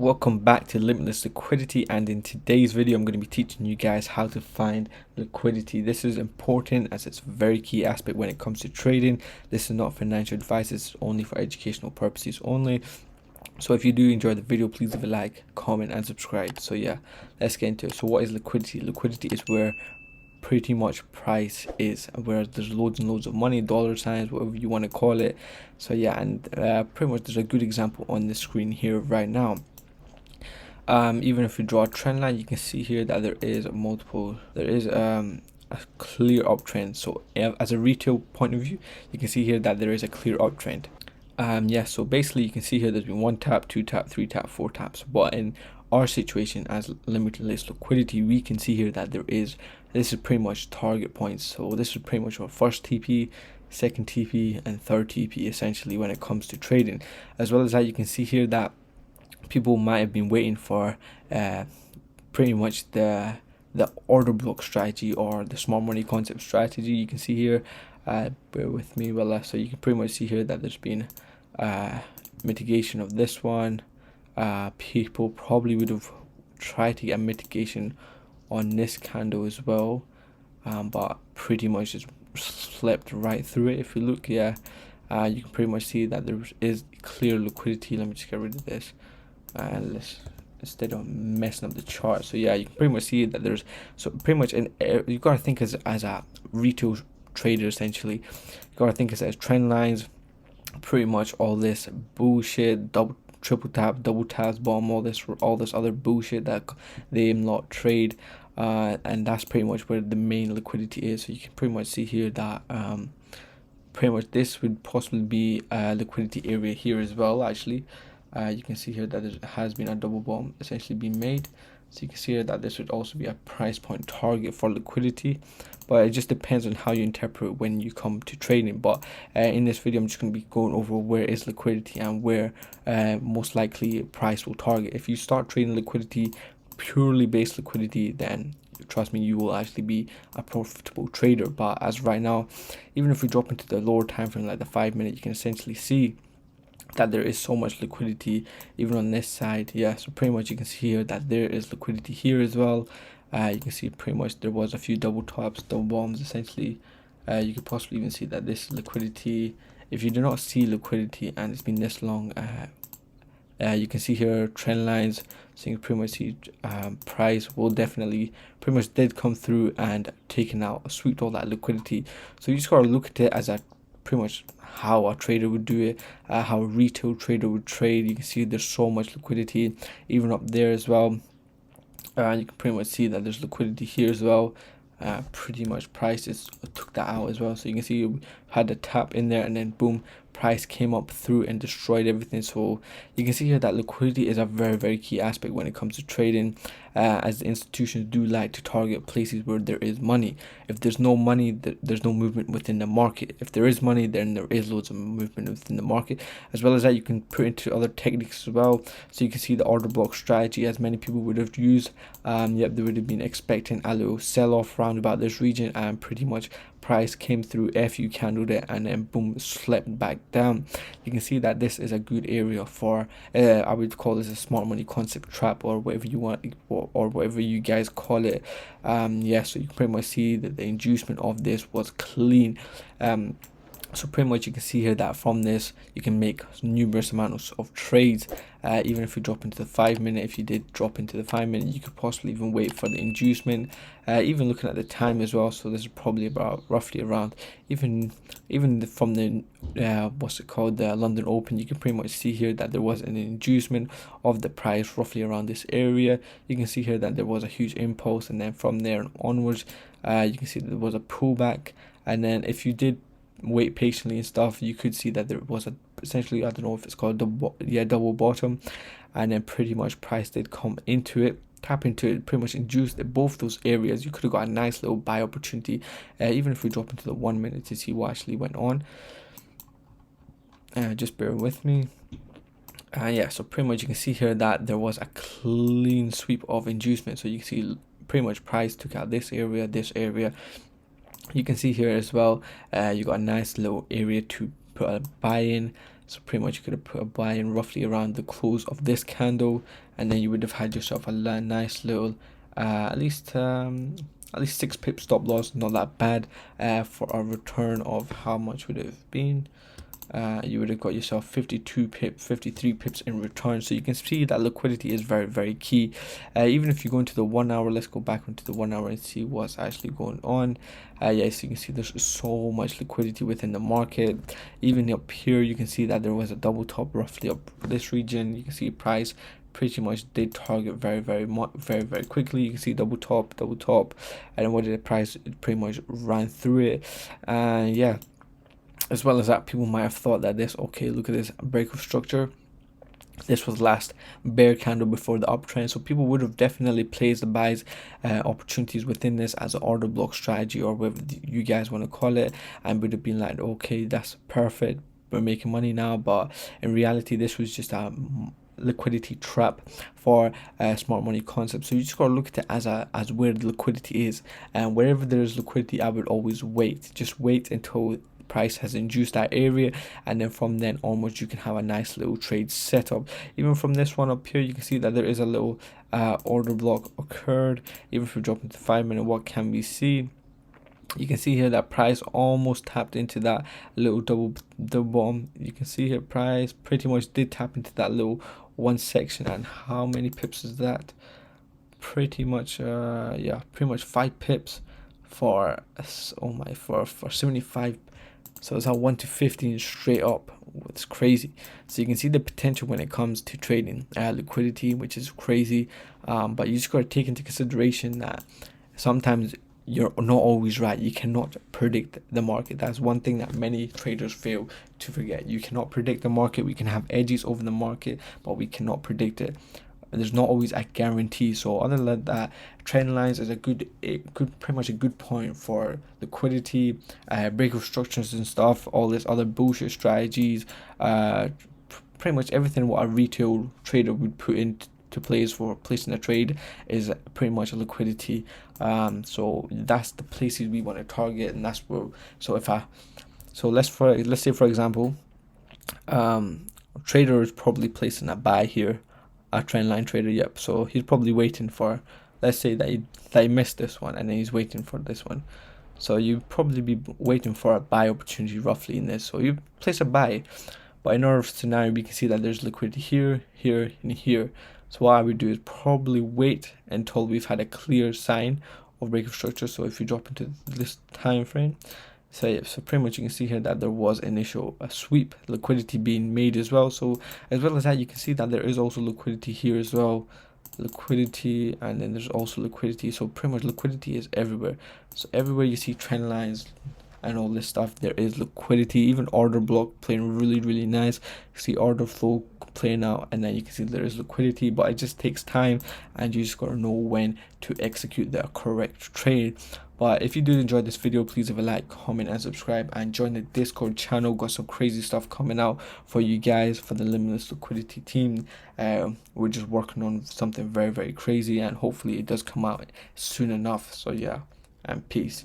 Welcome back to Limitless Liquidity, and in today's video I'm going to be teaching you guys how to find liquidity. This is important as it's a very key aspect when it comes to trading. This is not financial advice, it's only for educational purposes only. So if you do enjoy the video, please leave a like, comment and subscribe. So yeah, let's get into it. So what is liquidity? Liquidity is where pretty much price is, where there's loads and loads of money, dollar signs, whatever you want to call it. So yeah, and pretty much there's a good example on the screen here right now. Even if we draw a trend line, you can see here that there is a clear uptrend. So as a retail point of view, you can see here that there is a clear uptrend. So basically you can see here there's been one tap, two tap, three tap, four taps, but in our situation as limitless liquidity, we can see here that this is pretty much target points. So this is pretty much our first TP, second TP and third TP essentially when it comes to trading. As well as that, you can see here that people might have been waiting for pretty much the order block strategy or the smart money concept strategy. You can see here, bear with me, so you can pretty much see here that there's been mitigation of this one. People probably would have tried to get mitigation on this candle as well, but pretty much just slept right through it. If you look, you can pretty much see that there is clear liquidity. Let me just get rid of this. And let's, instead of messing up the chart, so yeah, you can pretty much see that there's, so pretty much you gotta think as a retail trader essentially. You gotta think as trend lines, pretty much all this bullshit, triple tap, double taps, bomb, all this other bullshit that they not trade, and that's pretty much where the main liquidity is. So you can pretty much see here that pretty much this would possibly be a liquidity area here as well. Actually, you can see here that there has been a double bomb essentially being made. So you can see here that this would also be a price point target for liquidity, but it just depends on how you interpret when you come to trading. But in this video I'm just going to be going over where is liquidity and where most likely price will target. If you start trading liquidity, purely based liquidity, then trust me, you will actually be a profitable trader. But as right now, even if we drop into the lower time frame like the 5 minute, you can essentially see that there is so much liquidity even on this side. So pretty much you can see here that there is liquidity here as well. You can see pretty much there was a few double tops, double bombs essentially. You could possibly even see that this liquidity, if you do not see liquidity and it's been this long, you can see here trend lines, so you can pretty much see price will definitely pretty much did come through and taken out, swept all that liquidity. So you just gotta look at it as a pretty much how a trader would do it, how a retail trader would trade. You can see there's so much liquidity even up there as well. You can pretty much see that there's liquidity here as well. Pretty much prices took that out as well. So you can see you had a tap in there and then boom, price came up through and destroyed everything. So you can see here that liquidity is a very key aspect when it comes to trading, as the institutions do like to target places where there is money. If there's no money, there's no movement within the market. If there is money, then there is loads of movement within the market. As well as that, you can put into other techniques as well. So you can see the order block strategy, as many people would have used. They would have been expecting a little sell off round about this region, and pretty much price came through, FU candle there, and then boom, slept back down. You can see that this is a good area for I would call this a smart money concept trap, or whatever you want, or whatever you guys call it. So you can pretty much see that the inducement of this was clean. So pretty much you can see here that from this you can make numerous amounts of trades. Even if you drop into the 5 minute, if you did drop into the 5 minute, you could possibly even wait for the inducement. Even looking at the time as well, so this is probably about roughly around even from the the London Open, you can pretty much see here that there was an inducement of the price roughly around this area. You can see here that there was a huge impulse, and then from there onwards you can see that there was a pullback, and then if you did wait patiently and stuff, you could see that there was a essentially, I don't know if it's called double bottom, and then pretty much price did come into it, tap into it, pretty much induced at both those areas. You could have got a nice little buy opportunity. Even if we drop into the 1 minute to see what actually went on, just bear with me. So pretty much you can see here that there was a clean sweep of inducement. So you can see pretty much price took out this area. You can see here as well, you got a nice little area to put a buy in. So pretty much you could have put a buy in roughly around the close of this candle, and then you would have had yourself a nice little at least 6 pip stop loss. Not that bad for a return of how much would it have been. You would have got yourself 52 pips, 53 pips in return. So you can see that liquidity is very, very key. Even if you go into the 1 hour, let's go back into the 1 hour and see what's actually going on. Yeah, so you can see there's so much liquidity within the market. Even up here, you can see that there was a double top roughly up this region. You can see price pretty much did target very quickly. You can see double top, and then what did the price? It pretty much ran through it. And yeah, as well as that, people might have thought that this, okay, look at this break of structure. This was last bear candle before the uptrend, so people would have definitely placed the buys opportunities within this as an order block strategy, or whatever you guys want to call it, and would have been like, okay, that's perfect, we're making money now. But in reality, this was just a liquidity trap for smart money concept. So you just gotta look at it as where the liquidity is, and wherever there is liquidity, I would always wait. Just wait until price has induced that area, and then from then onwards you can have a nice little trade setup. Even from this one up here, you can see that there is a little order block occurred. Even if we drop into 5 minute, what can we see? You can see here that price almost tapped into that little double bomb. You can see here price pretty much did tap into that little one section. And how many pips is that? Pretty much yeah, pretty much 5 pips for for 75. So it's at 1 to 15 straight up. It's crazy. So you can see the potential when it comes to trading liquidity, which is crazy. But you just got to take into consideration that sometimes you're not always right. You cannot predict the market. That's one thing that many traders fail to forget. You cannot predict the market. We can have edges over the market, but we cannot predict it. There's not always a guarantee. So other than that, trend lines is pretty much a good point for liquidity, break of structures and stuff, all this other bullshit strategies, pretty much everything what a retail trader would put into place for placing a trade is pretty much a liquidity. So that's the places we want to target, and that's where. Let's say for example, trader is probably placing a buy here. A trendline trader, yep. So he's probably waiting for, let's say that he missed this one, and then he's waiting for this one. So you probably be waiting for a buy opportunity roughly in this. So you place a buy, but in our scenario, we can see that there's liquidity here, here, and here. So what I would do is probably wait until we've had a clear sign of break of structure. So if you drop into this time frame, so pretty much you can see here that there was initial sweep liquidity being made as well. So as well as that, you can see that there is also liquidity here as well, liquidity, and then there's also liquidity. So pretty much liquidity is everywhere. So everywhere you see trend lines and all this stuff, there is liquidity. Even order block playing really nice. You see order flow playing out, and then you can see there is liquidity, but it just takes time, and you just gotta know when to execute the correct trade. But if you did enjoy this video, please leave a like, comment, and subscribe, and join the Discord channel. Got some crazy stuff coming out for you guys, for the Limitless liquidity team. We're just working on something very crazy, and hopefully it does come out soon enough. So yeah, and peace.